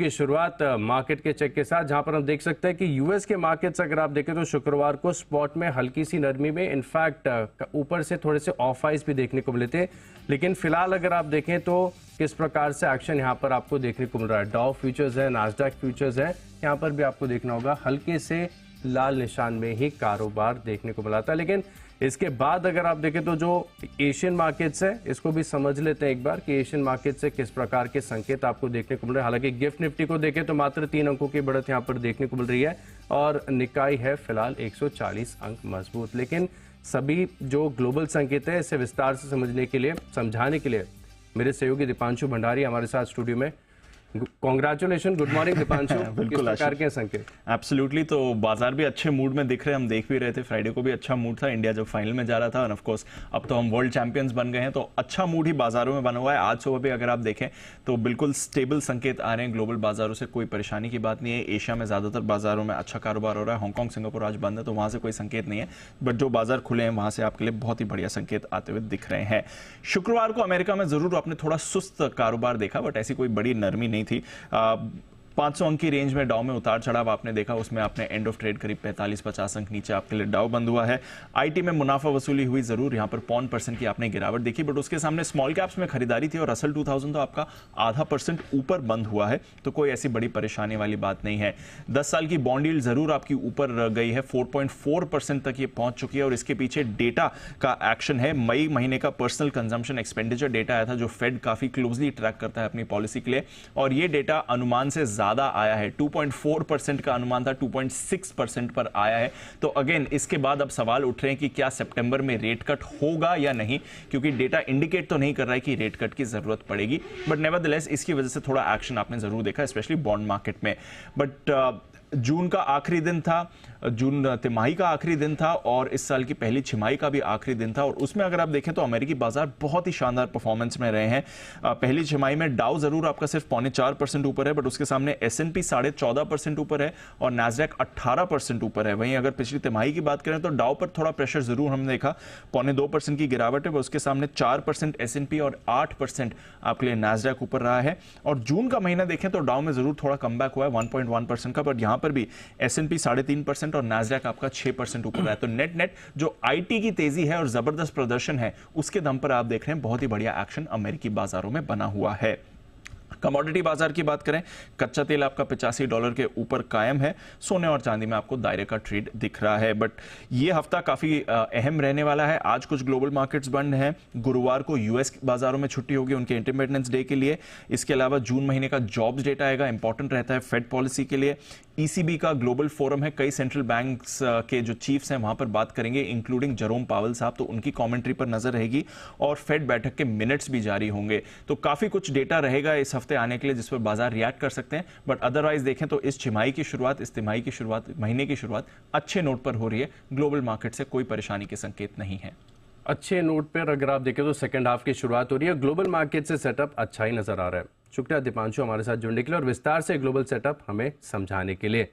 की शुरुआत मार्केट के चेक के साथ, जहां पर हम देख सकते हैं कि यूएस के मार्केट्स अगर आप देखें तो शुक्रवार को स्पॉट में हल्की सी नरमी में, इनफैक्ट ऊपर से थोड़े से ऑफ आइज भी देखने को मिले थे। लेकिन फिलहाल अगर आप देखें तो किस प्रकार से एक्शन यहां पर आपको देखने को मिल रहा है। डाउ फ्यूचर्स है, नास्डैक फ्यूचर्स है, यहां पर भी आपको देखना होगा हल्के से लाल निशान में ही कारोबार देखने को मिला था। लेकिन इसके बाद अगर आप देखें तो जो एशियन मार्केट्स है, इसको भी समझ लेते हैं एक बार कि एशियन मार्केट से किस प्रकार के संकेत आपको देखने को मिल रहे हैं। हालांकि गिफ्ट निफ्टी को देखें तो मात्र 3 अंकों की बढ़त यहां पर देखने को मिल रही है और निकाई है फिलहाल 140 अंक मजबूत। लेकिन सभी जो ग्लोबल संकेत है इसे विस्तार से समझने के लिए, समझाने के लिए मेरे सहयोगी दीपांशु भंडारी हमारे साथ स्टूडियो में। Congratulation, good morning Deepanshu. किस प्रकार के संकेत? एब्सोल्युटली, तो बाजार भी अच्छे मूड में दिख रहे हैं, हम देख भी रहे थे। फ्राइडे को भी अच्छा मूड था, इंडिया जब फाइनल में जा रहा था। और ऑफ कोर्स अब तो हम वर्ल्ड चैंपियंस बन गए हैं, तो अच्छा मूड ही बाजारों में बना हुआ है। आज सुबह भी अगर आप देखें तो बिल्कुल स्टेबल संकेत आ रहे हैं ग्लोबल बाजारों से, कोई परेशानी की बात नहीं है। एशिया में ज्यादातर बाजारों में अच्छा कारोबार हो रहा है। हांगकांग, सिंगापुर आज बंद है, तो वहां से कोई संकेत नहीं है, बट जो बाजार खुले हैं वहां से आपके लिए बहुत ही बढ़िया संकेत आते हुए दिख रहे हैं। शुक्रवार को अमेरिका में जरूर आपने थोड़ा सुस्त कारोबार देखा, बट ऐसी कोई बड़ी नरमी नहीं थी। 500 अंक की रेंज में डाउ में उतार चढ़ाव आपने देखा, उसमें आपने एंड ऑफ ट्रेड करीब 45-50 अंक नीचे आपके लिए डाउ बंद हुआ है। आईटी में मुनाफा वसूली हुई जरूर, यहां पर 0.5% की आपने गिरावट देखी, बट उसके सामने स्मॉल कैप्स में खरीदारी थी और रसल 2000 तो आपका 0.5% ऊपर बंद हुआ है, तो कोई ऐसी बड़ी परेशानी वाली बात नहीं है। 10 साल की बॉन्ड यील्ड जरूर आपकी ऊपर गई है, 4.4% तक ये पहुंच चुकी है और इसके पीछे डेटा का एक्शन है। मई महीने का पर्सनल कंजम्पशन एक्सपेंडिचर डेटा आया था, जो फेड काफी क्लोजली ट्रैक करता है अपनी पॉलिसी के लिए, और ये डेटा अनुमान से ज्यादा आया है। 2.4% का अनुमान था, 2.6% पर आया है। तो अगेन इसके बाद अब सवाल उठ रहे हैं कि क्या सितंबर में रेट कट होगा या नहीं, क्योंकि डेटा इंडिकेट तो नहीं कर रहा है कि रेट कट की जरूरत पड़ेगी, बट नेवरदलेस इसकी वजह से थोड़ा एक्शन आपने जरूर देखा, स्पेशली बॉन्ड मार्केट में। बट जून का आखिरी दिन था, जून तिमाही का आखिरी दिन था और इस साल की पहली छिमाही का भी आखिरी दिन था, और उसमें अगर आप देखें तो अमेरिकी बाजार बहुत ही शानदार परफॉर्मेंस में रहे हैं। पहली छिमाही में डाउ जरूर आपका सिर्फ 0.4% ऊपर है, बट उसके सामने S&P 14.5% ऊपर है और नैस्डैक 18% ऊपर है। वहीं अगर पिछली तिमाही की बात करें तो डाउ पर थोड़ा प्रेशर जरूर हमने देखा, 0.2% की गिरावट है, उसके सामने 4% S&P और 8% आपके लिए नैस्डैक ऊपर रहा है। और जून का महीना देखें तो डाउ में जरूर थोड़ा कमबैक हुआ है 1.1% का, बट यहां पर भी S&P 3.5% और नैस्डैक आपका 6% ऊपर है। तो नेट नेट जो आईटी की तेजी है और जबरदस्त प्रदर्शन है, उसके दम पर आप देख रहे हैं बहुत ही बढ़िया एक्शन अमेरिकी बाजारों में बना हुआ है। कमोडिटी बाजार की बात करें, कच्चा तेल आपका $85 के ऊपर कायम है। सोने और चांदी में आपको दायरे का ट्रेड दिख रहा है, बट ये हफ्ता काफी अहम रहने वाला है। आज कुछ ग्लोबल मार्केट्स बंद हैं, गुरुवार को यूएस बाजारों में छुट्टी होगी उनके इंडिपेंडेंस डे के लिए। इसके अलावा जून महीने का जॉब्स डेटा आएगा, इंपॉर्टेंट रहता है फेड पॉलिसी के लिए। ईसीबी का ग्लोबल फोरम है, कई सेंट्रल बैंक्स के जो चीफ्स हैं वहां पर बात करेंगे, इंक्लूडिंग जेरोम पावेल साहब, तो उनकी कमेंट्री पर नजर रहेगी। और फेड बैठक के मिनट्स भी जारी होंगे, तो काफी कुछ डेटा रहेगा इस हफ्ते आने के लिए जिस पर बाजार रिएक्ट कर सकते हैं। बट अदरवाइज देखें तो इस छिमाही की शुरुआत, इस तिमाही की शुरुआत, महीने की शुरुआत अच्छे नोट पर हो रही है। ग्लोबल मार्केट से कोई परेशानी के संकेत नहीं है। अच्छे नोट पर अगर आप देखें तो सेकंड हाफ की शुरुआत हो रही है, ग्लोबल मार्केट से सेटअप अच्छा ही नजर आ रहा है। शुक्रिया दीपांशु हमारे साथ जुड़ने के लिए और विस्तार से ग्लोबल सेटअप हमें समझाने के लिए।